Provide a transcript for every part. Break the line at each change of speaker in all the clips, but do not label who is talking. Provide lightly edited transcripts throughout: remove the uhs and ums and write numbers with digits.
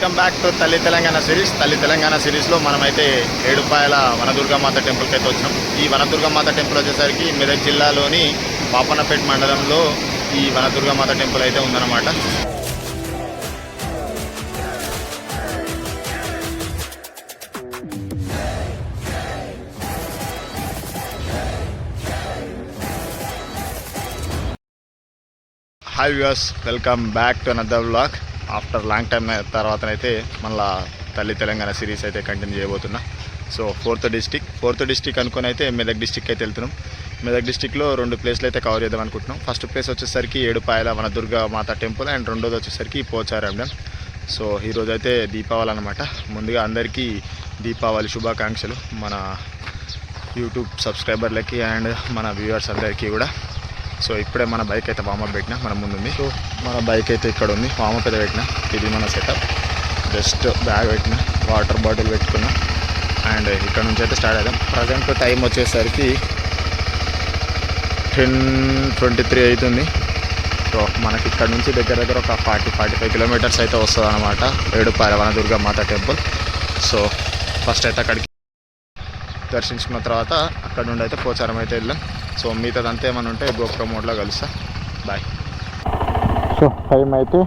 Welcome back to తల్లి తెలంగాణ సిరీస్లో మనమైతే ఏడుపాయల వనదుర్గామాత టెంపుల్కి అయితే వచ్చాం. ఈ వనదుర్గామాత టెంపుల్ వచ్చేసరికి మెదక్ జిల్లాలోని పాపన్నపేట మండలంలో ఈ వనదుర్గామాత టెంపుల్ అయితే ఉందన్నమాట. Hi viewers, welcome back to another vlog. After long time తర్వాతనైతే మళ్ళీ తల్లి తెలంగాణ సిరీస్ అయితే కంటిన్యూ చేయబోతున్నా. సో ఫోర్త్ డిస్టిక్ అనుకుని అయితే మెదక్ డిస్టిక్ అయితే వెళ్తున్నాం. మెదక్ డిస్టిక్లో 2 ప్లేస్లు అయితే కవర్ చేద్దాం అనుకుంటున్నాం. ఫస్ట్ ప్లేస్ వచ్చేసరికి ఏడుపాయల వనదుర్గా మాత టెంపుల్ అండ్ రెండోది వచ్చేసరికి పోచారం డ్యామ్. సో ఈరోజు అయితే దీపావళి అనమాట. ముందుగా అందరికీ దీపావళి శుభాకాంక్షలు మన యూట్యూబ్ సబ్స్క్రైబర్లకి అండ్ మన వ్యూవర్స్ అందరికీ కూడా. సో ఇప్పుడే మన బైక్ అయితే వామప్ పెట్టినా, మన ముందుంది. సో మన బైక్ అయితే ఇక్కడ ఉంది, వామప్ అయితే పెట్టినా. ఇది మన సెటప్. జస్ట్ బ్యాగ్ పెట్టిన, వాటర్ బాటిల్ పెట్టుకున్నా అండ్ ఇక్కడ నుంచి అయితే స్టార్ట్ అవుతాం. ప్రజెంట్ టైం వచ్చేసరికి 10:23 అవుతుంది. సో మనకి ఇక్కడ నుంచి దగ్గర ఒక 40-45 కిలోమీటర్స్ అయితే వస్తుంది అనమాట ఏడుపాయల వనదుర్గా మాత టెంపుల్. సో ఫస్ట్ అయితే అక్కడికి దర్శించుకున్న తర్వాత అక్కడ నుండి అయితే పోచారం అయితే వెళ్ళాం. సో మిగతాదంతా ఏమైనా ఉంటే గోప్రో మోడ్లో కలుస్తా. బాయ్. సో టైం అయితే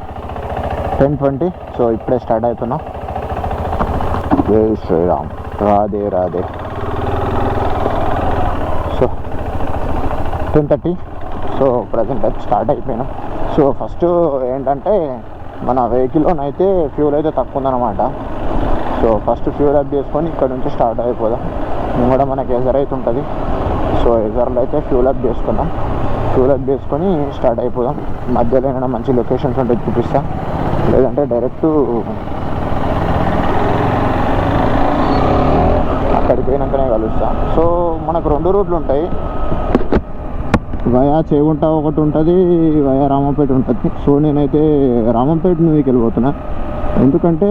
10:20. సో ఇప్పుడే స్టార్ట్ అవుతున్నా. జై Shriram, Radhe Radhe. So 10:30. So present అయితే స్టార్ట్ అయిపోయినా. సో ఫస్ట్ ఏంటంటే మన వెహికల్లోనైతే ఫ్యూల్ అయితే తక్కువ ఉందన్నమాట. సో ఫస్ట్ ఫ్యూల్ అప్ చేసుకొని ఇక్కడ నుంచి స్టార్ట్ అయిపోదాం. మేము కూడా మనకి ఎజర్ అయితే ఉంటుంది. సో ఎజర్లో అయితే ఫ్యూల్ అప్ చేసుకున్నాం. ఫ్యూల్ అప్ చేసుకొని స్టార్ట్ అయిపోదాం. మధ్యలో ఏమైనా మంచి లొకేషన్స్ ఉంటే చూపిస్తాం, లేదంటే డైరెక్ట్ అక్కడికి పోయినాకనే కలుస్తాం. సో మనకు 2 రూట్లు ఉంటాయి. వయా చేగుంట ఒకటి ఉంటుంది, వయా రామంపేట ఉంటుంది. సో నేనైతే రామంపేట మీదకి వెళ్ళిపోతున్నా, ఎందుకంటే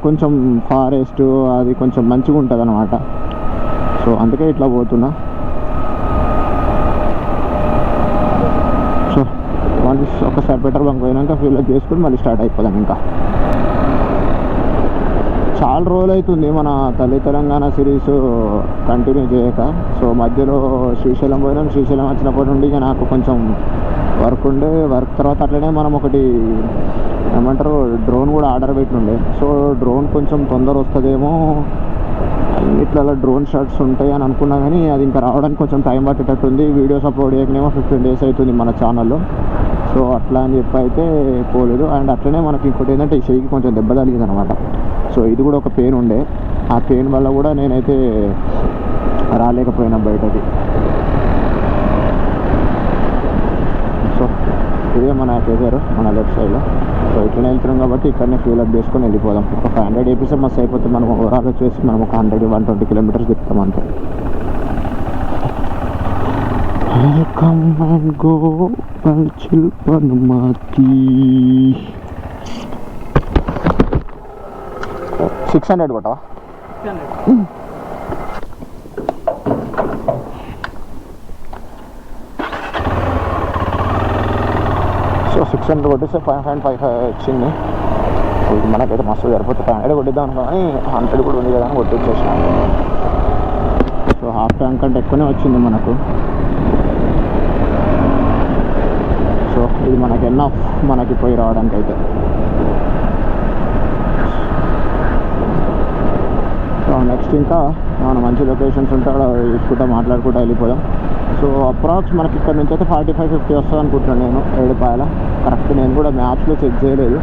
కొంచెం ఫారెస్ట్ అది కొంచెం మంచిగా ఉంటుంది అన్నమాట. సో అందుకే ఇట్లా పోతున్నా. సో మళ్ళీ ఒకసారి పెట్రోల్ బంక్ పోయినాక ఫ్యూల్ అప్ చేసుకుని మళ్ళీ స్టార్ట్ అయిపోదాం. ఇంకా చాలా రోజులు అవుతుంది మన తల్లి తెలంగాణ సిరీస్ కంటిన్యూ చేయక. సో మధ్యలో శ్రీశైలం పోయినాం. శ్రీశైలం వచ్చినప్పటి నుండి ఇక నాకు కొంచెం వర్క్ తర్వాత అట్లనే మనం ఒకటి ఏమంటారు డ్రోన్ కూడా ఆర్డర్ పెట్టిండే. సో డ్రోన్ కొంచెం తొందర వస్తుందేమో, ఇట్లా డ్రోన్ షాట్స్ ఉంటాయి అని అనుకున్నా, కానీ అది ఇంకా రావడానికి కొంచెం టైం పట్టేటట్టుంది. వీడియోస్ అప్లోడ్ చేయకనేమో 15 days అవుతుంది మన ఛానల్లో. సో అట్లా అని చెప్పి అయితే పోలేదు. అండ్ అట్లనే మనకి ఇంకోటి ఏంటంటే ఈ చెయ్యికి కొంచెం దెబ్బ తగిలింది అనమాట. సో ఇది కూడా ఒక పెయిన్ ఉండే. ఆ పెయిన్ వల్ల కూడా నేనైతే రాలేకపోయినా బయటకి. సో ఇదే మన కేజారు మన లెఫ్ట్ సైడ్లో. సో ఇట్లనే వెళ్తున్నాం కాబట్టి ఇక్కడనే ఫ్యూల్ అప్ చేసుకొని వెళ్ళిపోదాం. ఒక 500 వేపిస్తే మస్తు అయిపోతుంది. మనం ఓవరాల్ వచ్చేసి మనం ఒక 100-120 కిలోమీటర్స్ తిప్పుతాం అంతే. వెల్కమ్ అండ్ గో చిల్పనుమాతి 600 కొట్టవా? సో 600 కొట్టేస్తే 555 వచ్చింది. ఇది మనకైతే మస్తు సరిపోతుంది. 500 కొట్టిద్దాం కానీ 100 కూడా ఉంది కదా అని కొట్టించేసినాం. సో హాఫ్ ట్యాంక్ కంటే ఎక్కువనే వచ్చింది మనకు. సో ఇది మనకి ఎన్నఫ్ మనకి పోయి రావడానికి అయితే. సో నెక్స్ట్ ఇంకా మనం మంచి లొకేషన్స్ ఉంటే చూసుకుంటా మాట్లాడుకుంటూ వెళ్ళిపోదాం. సో అప్రాక్స్ మనకి ఇక్కడ నుంచి అయితే 45-50 వస్తుంది అనుకుంటున్నాను నేను ఏడుపాయల. కరెక్ట్ నేను కూడా మ్యాప్స్లో చెక్ చేయలేదు.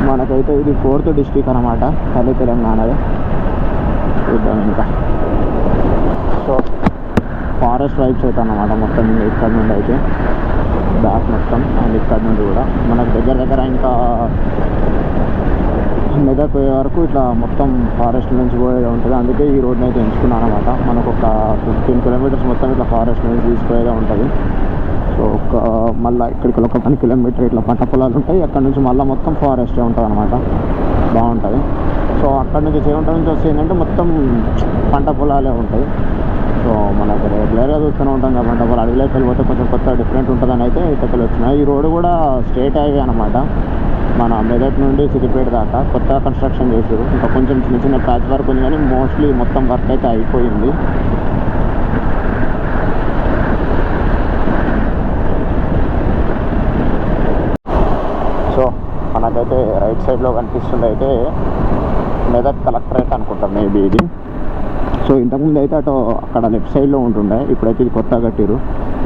మనకైతే ఇది 4th డిస్టిక్ అనమాట తల్లి తెలంగాణలో. చూద్దాం ఇంకా. సో ఫారెస్ట్ వైబ్స్ అయితే అన్నమాట మొత్తం ఇక్కడ నుండి అయితే బ్యాక్ మొత్తం. అండ్ ఇక్కడ నుండి కూడా మనకు దగ్గర ఇంకా మెదక్ పోయే వరకు ఇట్లా మొత్తం ఫారెస్ట్ నుంచి పోయేది ఉంటుంది. అందుకే ఈ రోడ్ని అయితే ఎంచుకున్నాను అనమాట. మనకు ఒక 15 కిలోమీటర్స్ మొత్తం ఇట్లా ఫారెస్ట్ నుంచి తీసుకుపోయేదే ఉంటుంది. సో మళ్ళీ ఇక్కడికి ఒక 1 కిలోమీటర్ ఇట్లా పంట పొలాలు ఉంటాయి. అక్కడ నుంచి మళ్ళీ మొత్తం ఫారెస్టే ఉంటుంది అనమాట. బాగుంటుంది. సో అక్కడ నుంచి చేగుంట నుంచి వస్తే ఏంటంటే మొత్తం పంట పొలాలే ఉంటాయి. సో మనకు రెగ్యులర్గా చూస్తూనే ఉంటాం కాబట్టి వాళ్ళు అడవిలోకి వెళ్ళిపోతే కొంచెం కొత్త డిఫరెంట్ ఉంటుందని అయితే ఇక్కడికి వచ్చినాయి. ఈ రోడ్డు కూడా స్ట్రేట్ హైవే అనమాట, మన మెదక్ నుండి సిద్దిపేట దాకా కొత్తగా కన్స్ట్రక్షన్ చేశారు. ఇంకా కొంచెం చిన్న చిన్న ప్యాచ్ వర్క్ ఉంది కానీ మోస్ట్లీ మొత్తం వర్క్ అయితే అయిపోయింది. సో మనకైతే రైట్ సైడ్లో కనిపిస్తుంది అయితే మెదక్ కలెక్టరేట్ అనుకుంటాం మేబీ ఇది. సో ఇంతకుముందు అయితే అటు అక్కడ లెఫ్ట్ సైడ్లో ఉంటుండే, ఇప్పుడైతే ఇది కొత్తగా కట్టారు.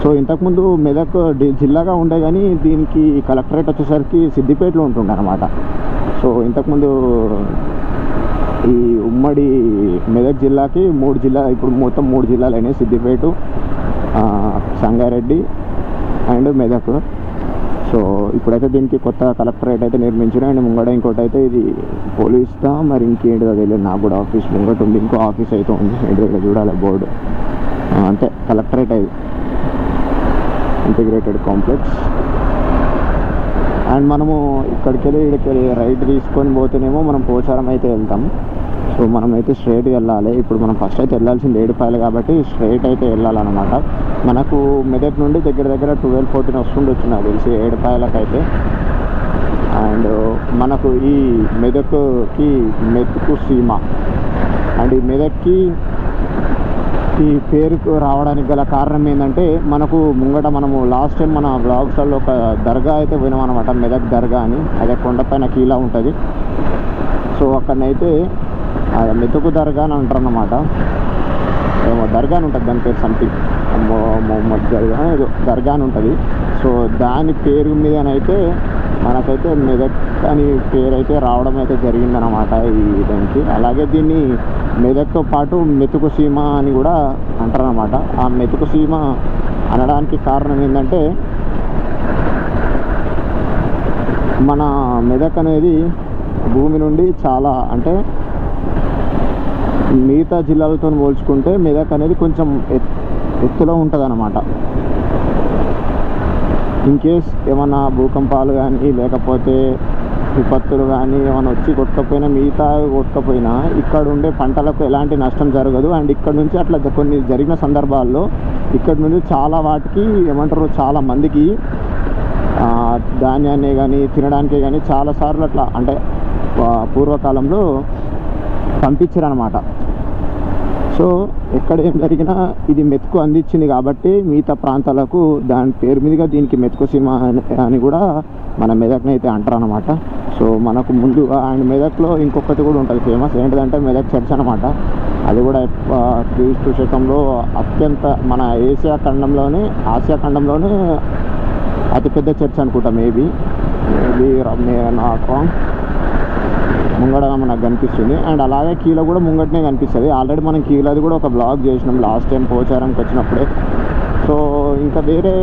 సో ఇంతకుముందు మెదక్ జిల్లాగా ఉండే కానీ దీనికి కలెక్టరేట్ వచ్చేసరికి సిద్దిపేటలో ఉంటుండే అనమాట. సో ఇంతకుముందు ఈ ఉమ్మడి మెదక్ జిల్లాకి 3 జిల్లా, ఇప్పుడు మొత్తం 3 జిల్లాలు అయినాయి, సిద్దిపేట, సంగారెడ్డి అండ్ మెదక్. సో ఇప్పుడైతే దీనికి కొత్త కలెక్టరేట్ అయితే నిర్మించారు. అండ్ ముంగడ ఇంకోటి అయితే ఇది పోలీస్దా మరి ఇంకేంటిదో తెలియదు నాకు కూడా. ఆఫీస్ ముంగట ఉంది, ఇంకో ఆఫీస్ అయితే ఉంది, ఏంటి ఇక్కడ చూడాలి బోర్డు. అంతే కలెక్టరేట్ అది, ఇంటిగ్రేటెడ్ కాంప్లెక్స్. అండ్ మనము ఇక్కడికి వెళ్ళి రైట్ తీసుకొని పోతేనేమో మనం పోచారం అయితే వెళ్తాం. సో మనమైతే స్ట్రైట్గా వెళ్ళాలి. ఇప్పుడు మనం ఫస్ట్ అయితే వెళ్ళాల్సింది ఏడుపాయలు కాబట్టి స్ట్రైట్ అయితే వెళ్ళాలన్నమాట. మనకు మెదక్ నుండి దగ్గర 12-14 వస్తుండొచ్చు నాకు తెలిసి ఏడుపాయలకైతే. అండ్ మనకు ఈ మెదక్కి మెతుకు సీమ అండ్ ఈ మెదక్కి ఈ పేరుకు రావడానికి గల కారణం ఏంటంటే మనకు ముంగట మనము లాస్ట్ టైం మన బ్లాగ్స్లో ఒక దర్గా అయితే పోయినాం అనమాట, మెదక్ దర్గా అని. అదే కొండపైన కీలా ఉంటుంది. సో అక్కడనైతే మెతుకు దర్గా అని అంటారు అన్నమాట. ఏమో దర్గా అని ఉంటుంది, దాని పేరు సంథింగ్ మొహమ్మద్ దర్గా ఏదో దర్గా అని ఉంటుంది. సో దాని పేరు మీదనైతే మనకైతే మెదక్ అని పేరు అయితే రావడం అయితే జరిగిందనమాట ఈ దానికి. అలాగే దీన్ని మెదక్తో పాటు మెతుకు సీమ అని కూడా అంటారనమాట. ఆ మెతుకు సీమ అనడానికి కారణం ఏంటంటే మన మెదక్ అనేది భూమి నుండి చాలా, అంటే మిగతా జిల్లాలతో పోల్చుకుంటే మెదక్ అనేది కొంచెం ఎత్తులో ఉంటుంది అన్నమాట. ఇన్కేస్ ఏమన్నా భూకంపాలు కానీ లేకపోతే విపత్తులు కానీ ఏమైనా వచ్చి కొట్టకపోయినా, మిగతా కొట్టకపోయినా ఇక్కడ ఉండే పంటలకు ఎలాంటి నష్టం జరగదు. అండ్ ఇక్కడ నుంచి అట్లా కొన్ని జరిగిన సందర్భాల్లో ఇక్కడ నుండి చాలా వాటికి ఏమంటారు, చాలా మందికి ధాన్యాన్ని కానీ తినడానికే కానీ చాలాసార్లు అట్లా అంటే పూర్వకాలంలో పంపించారనమాట. సో ఎక్కడ ఏం జరిగినా ఇది మెతుకు అందించింది కాబట్టి మిగతా ప్రాంతాలకు దాని పేరు మీదుగా దీనికి మెతుకు సీమ అని కూడా మన మెదక్ని అయితే అంటారు అనమాట. సో మనకు ముందు అండ్ మెదక్లో ఇంకొకటి కూడా ఉంటుంది ఫేమస్, ఏంటిదంటే మెదక్ చర్చ్ అనమాట. అది కూడా క్రీస్తు శకంలో అత్యంత మన ఆసియా ఖండంలోనే అతిపెద్ద చర్చ్ అనుకుంటా మేబీ నాకు ముంగడ మనకు కనిపిస్తుంది. అండ్ అలాగే కీలో కూడా ముంగటనే కనిపిస్తుంది. ఆల్రెడీ మనం కీలది కూడా ఒక బ్లాగ్ చేసినాం లాస్ట్ టైం పోచారంకి వచ్చినప్పుడే. సో ఇంకా వేరే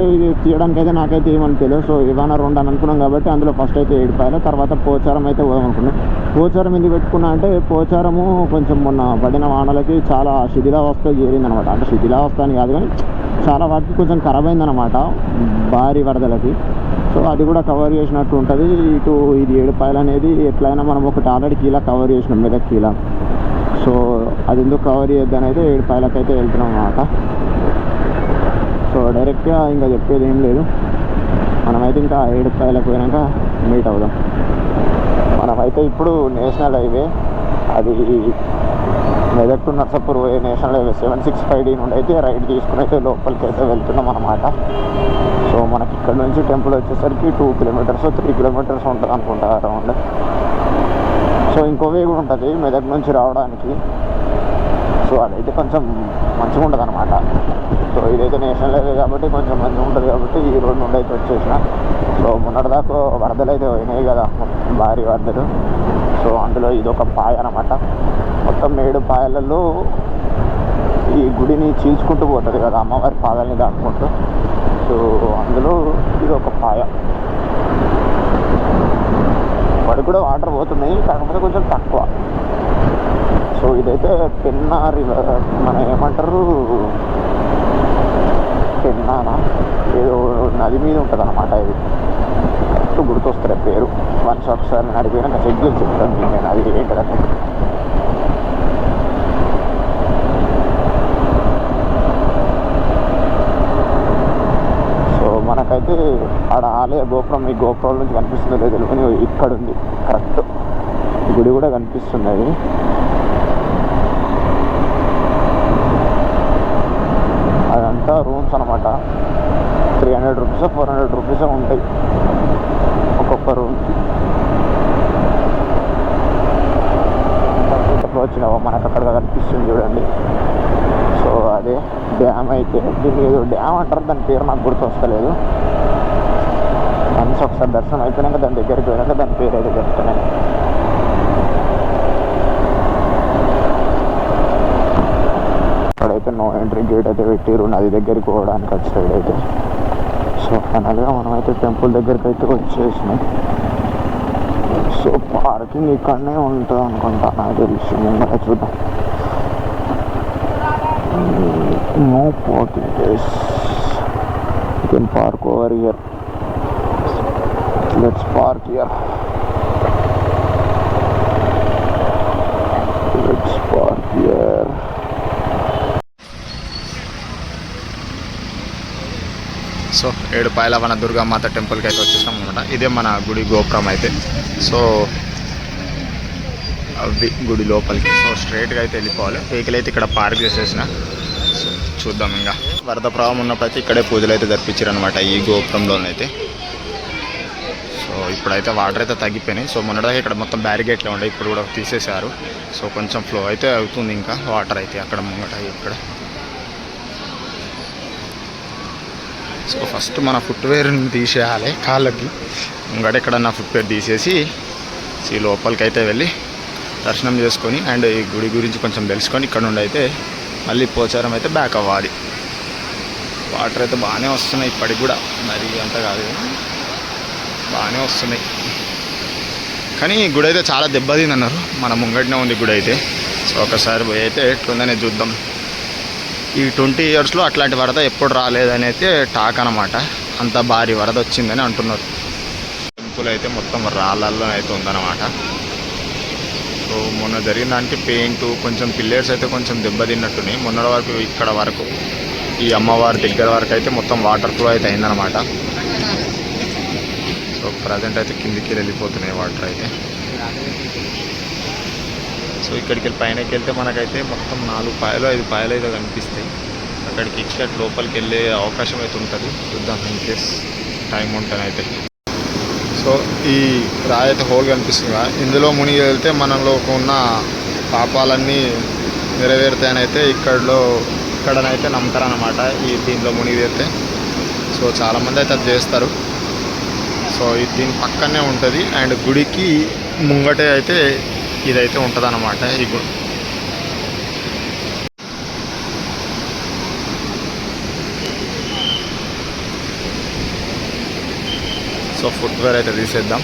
తీయడానికి అయితే నాకైతే ఏమని తెలియదు. సో ఏమైనా 2 అని అనుకున్నాం కాబట్టి అందులో ఫస్ట్ అయితే ఏడుపాయలు, తర్వాత పోచారం అయితే పోదాం అనుకున్నాం. పోచారం ఎందుకు పెట్టుకున్నా అంటే పోచారము కొంచెం మొన్న పడిన వానలకి చాలా శిథిలావస్థ చేరిందనమాట. అంటే శిథిలావస్థ అని కాదు కానీ చాలా వాటికి కొంచెం ఖరాబ్ అయిందనమాట భారీ వరదలకి. సో అది కూడా కవర్ చేసినట్టు ఉంటుంది. ఇటు ఇది ఏడుపాయలు అనేది ఎట్లయినా మనం ఒకటి ఆల్రెడీ కీలా కవర్ చేసినాం, మెదక్ కీలా. సో అది ఎందుకు కవర్ చేద్దాని అయితే ఏడుపాయలకైతే వెళ్తున్నాం అన్నమాట. సో డైరెక్ట్గా ఇంకా చెప్పేది ఏం లేదు, మనమైతే ఇంకా ఏడుపాయలకు పోయినాక మీట్ అవుదాం. మనమైతే ఇప్పుడు నేషనల్ హైవే, అది మెదక్ టు నర్సాపూర్ పోయే నేషనల్ హైవే 765D నుండి అయితే రైడ్ తీసుకుని అయితే లోపలికి అయితే వెళ్తున్నాం అన్నమాట. సో మనకి ఇక్కడ నుంచి టెంపుల్ వచ్చేసరికి 2 కిలోమీటర్స్ 3 కిలోమీటర్స్ ఉంటుంది అనుకుంటా అరౌండ్. సో ఇంకో వే కూడా ఉంటుంది మెదక్ నుంచి రావడానికి. సో అదైతే కొంచెం మంచిగా ఉంటుంది అనమాట. సో ఇదైతే నేషనల్ హైవే కాబట్టి కొంచెం మంచిగా ఉంటుంది కాబట్టి ఈ రోడ్ నుండి అయితే వచ్చేసిన. సో మొన్నటిదాకా వరదలు అయితే పోయినాయి కదా, భారీ వరదలు. సో అందులో ఇదొక పాయ అనమాట. మొత్తం 7 పాయలలో ఈ గుడిని చీల్చుకుంటూ పోతుంది కదా, అమ్మవారి పాదాలని దాటుకుంటూ. సో అందులో ఇది ఒక పాయ. వాడికి కూడా వాటర్ పోతున్నాయి, కాకపోతే కొంచెం తక్కువ. సో ఇదైతే పెన్నా రివర్, మన ఏమంటారు పెన్నానా ఏదో నది మీద ఉంటుంది అన్నమాట. ఇది కరెక్ట్ గుర్తొస్తుంది పేరు. వన్స్ ఒకసారి నేను అడిగిపోయినా చెక్ చేసి చెప్తాను నేను అది ఏంటంటే. అక్కడ ఆలయ గోపురం ఈ గోపురం నుంచి కనిపిస్తుందో లేదో తెలియని ఇక్కడ ఉంది కరెక్ట్ గుడి కూడా కనిపిస్తుంది. అది అదంతా రూమ్స్ అనమాట. 300 రూపీస్ 400 రూపీస్ ఉంటాయి ఒక్కొక్క రూమ్కి. వచ్చినావో మనకు అక్కడ కనిపిస్తుంది చూడండి. సో అదే డ్యామ్ అయితే దీన్ని ఏదో డ్యామ్ అంటారు, దాని పేరు నాకు గుర్తు వస్తలేదు. వన్స్ ఒకసారి దర్శనం అయిపోయినాక దాని దగ్గరికి పోయినాక దాని పేరు అయితే చెప్తాను. అక్కడైతే నో ఎంట్రీ గేట్ అయితే పెట్టారు నది దగ్గరికి పోవడానికి అటు సైడ్ అయితే. సో ఫైనల్గా మనమైతే టెంపుల్ దగ్గరికి అయితే వచ్చేసినాం. సో పార్కింగ్ ఇక్కడనే ఉంటుంది అనుకుంటా నాకు తెలిసి. ముందర చూద్దాం. No parking place, you can park over here. Let's park here. Let's park here. So Edupayala Vana Durgamata టెంపుల్కి అయితే వచ్చేసాం అనమాట. ఇదే మన గుడి గోపురం అయితే. సో అవి గుడి లోపలికి. సో స్ట్రైట్గా అయితే వెళ్ళిపోవాలి. వెహికల్ అయితే ఇక్కడ పార్క్ చేసేసిన. సో చూద్దాం. ఇంకా వరద ప్రవాహం ఉన్నప్పుడైతే ఇక్కడే పూజలు అయితే జరిపించారు అనమాట ఈ గోపురంలోనైతే. సో ఇప్పుడైతే వాటర్ అయితే తగ్గిపోయినాయి. సో మొన్నటిదాకా ఇక్కడ మొత్తం బ్యారిగేట్లే ఉండే, ఇప్పుడు కూడా తీసేశారు. సో కొంచెం ఫ్లో అయితే అవుతుంది ఇంకా వాటర్ అయితే అక్కడ ముంగట ఇక్కడ. సో ఫస్ట్ మన ఫుట్వేర్ని తీసేయాలి కాళ్ళకి. ముంగట ఎక్కడన్నా ఫుట్వేర్ తీసేసి ఈ లోపలికి అయితే వెళ్ళి దర్శనం చేసుకొని అండ్ ఈ గుడి గురించి కొంచెం తెలుసుకొని ఇక్కడ నుండి అయితే మళ్ళీ పోచారం అయితే బ్యాక్ అవ్వాలి. వాటర్ అయితే బాగానే వస్తున్నాయి ఇప్పటికి కూడా, మరి అంత కాదు బాగానే వస్తున్నాయి. కానీ గుడి అయితే చాలా దెబ్బతింది అన్నారు. మన ముంగటనే ఉంది గుడి అయితే. సో ఒకసారి పోయి అయితే ఎట్లుందనే చూద్దాం. ఈ 20 ఇయర్స్లో అట్లాంటి వరద ఎప్పుడు రాలేదని అయితే టాక్ అనమాట. అంత భారీ వరద వచ్చిందని అంటున్నారు. టెంపుల్ అయితే మొత్తం రాళ్ళల్లో అయితే ఉందన్నమాట. సో మొన్న జరిగిన దానికి పెయింట్ కొంచెం పిల్లర్స్ అయితే కొంచెం దెబ్బతిన్నట్టున్నాయి. మొన్నటి వరకు ఇక్కడ వరకు ఈ అమ్మవారి దగ్గర వరకు అయితే మొత్తం వాటర్ ఫ్లో అయితే అయిందనమాట. సో ప్రజెంట్ అయితే కిందికి వెళ్ళిపోతున్నాయి వాటర్ అయితే. సో ఇక్కడికి వెళ్ళి పైనకి వెళ్తే మనకైతే మొత్తం 4 పాయలు 5 పాయలు అయితే కనిపిస్తాయి. అక్కడికి ఎక్కి లోపలికి వెళ్ళే అవకాశం అయితే ఉంటుంది. చూద్దాం ఇన్ కేస్ టైం ఉంటుంది అయితే. సో ఈ రాయి అయితే హోల్ కనిపిస్తుంది కదా, ఇందులో మునిగి వెళ్తే మనలో ఉన్న పాపాలన్నీ నెరవేరుతాయని అయితే ఇక్కడనైతే నమ్ముతారనమాట. ఈ దీంట్లో మునిగి వెళ్తే. సో చాలామంది అయితే అది చేస్తారు. సో ఇది దీని పక్కనే ఉంటుంది అండ్ గుడికి ముంగటే అయితే ఇదైతే ఉంటుంది అన్నమాట ఈ గుడి. సో ఫుట్వేర్ అయితే తీసేద్దాం.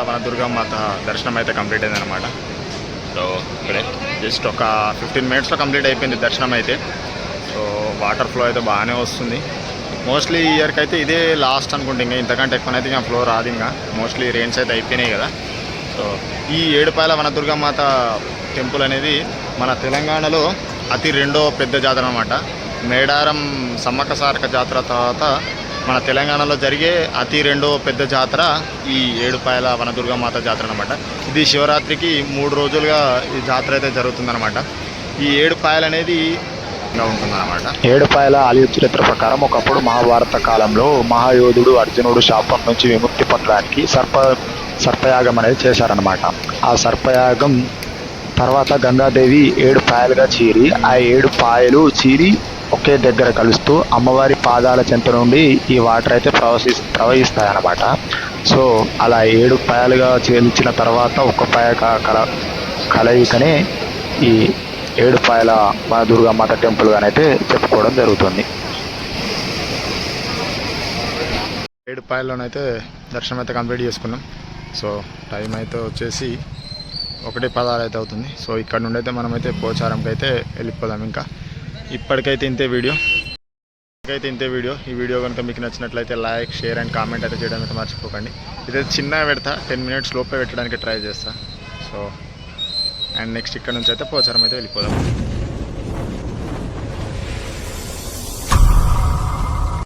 మన దుర్గామాత దర్శనం అయితే కంప్లీట్ అయింది అనమాట. సో ఇక్కడే జస్ట్ ఒక 15 మినిట్స్లో కంప్లీట్ అయిపోయింది దర్శనం అయితే. సో వాటర్ ఫ్లో అయితే బాగానే వస్తుంది. మోస్ట్లీ ఈ ఇయర్కి అయితే ఇదే లాస్ట్ అనుకుంటే, ఇంకా ఇంతకంటే ఎక్కువనైతే ఇంకా ఫ్లో రాదు. ఇంకా మోస్ట్లీ రెయిన్స్ అయితే అయిపోయినాయి కదా. సో ఈ ఏడుపాయల వనదుర్గామాత టెంపుల్ అనేది మన తెలంగాణలో అతి రెండో పెద్ద జాతర అనమాట. మేడారం సమ్మక్క సారక్క జాతర తర్వాత మన తెలంగాణలో జరిగే అతి రెండో పెద్ద జాతర ఈ ఏడుపాయల వనదుర్గామాత జాతర అనమాట. ఇది శివరాత్రికి 3 రోజులుగా ఈ జాతర అయితే జరుగుతుందన్నమాట. ఈ ఏడుపాయలు అనేది ఉంటుందన్నమాట. ఏడుపాయల ఆలయ చరిత్ర ప్రకారం ఒకప్పుడు మహాభారత కాలంలో మహాయోధుడు అర్జునుడు శాపం నుంచి విముక్తి పొందడానికి సర్పయాగం అనేది చేశారనమాట. ఆ సర్పయాగం తర్వాత గంగాదేవి 7 పాయలుగా చీరి ఆ 7 పాయలు చీరి ఒకే దగ్గర కలుస్తూ అమ్మవారి పాదాల చెంత నుండి ఈ వాటర్ అయితే ప్రవహిస్తాయన్నమాట. సో అలా 7 పాయలుగా చీల్చిన తర్వాత ఒక పాయ కలయికనే ఈ ఏడుపాయల మన దుర్గామాత టెంపుల్ గానైతే చెప్పుకోవడం జరుగుతుంది. ఏడుపాయల్లోనైతే దర్శనం అయితే కంప్లీట్ చేసుకున్నాం. సో టైం అయితే వచ్చేసి 1:16 అయితే అవుతుంది. సో ఇక్కడ నుండి అయితే మనమైతే పోచారంకి అయితే వెళ్ళిపోదాం. ఇంకా ఇప్పటికైతే ఇంతే వీడియో. ఈ వీడియో కనుక మీకు నచ్చినట్లయితే లైక్, షేర్ అండ్ కామెంట్ అయితే చేయడం అయితే మర్చిపోకండి. ఇదైతే చిన్నగా పెడతా, 10 మినిట్స్ లోపే పెట్టడానికి ట్రై చేస్తా. సో అండ్ నెక్స్ట్ ఇక్కడ నుంచి అయితే పోచారం అయితే వెళ్ళిపోదాం.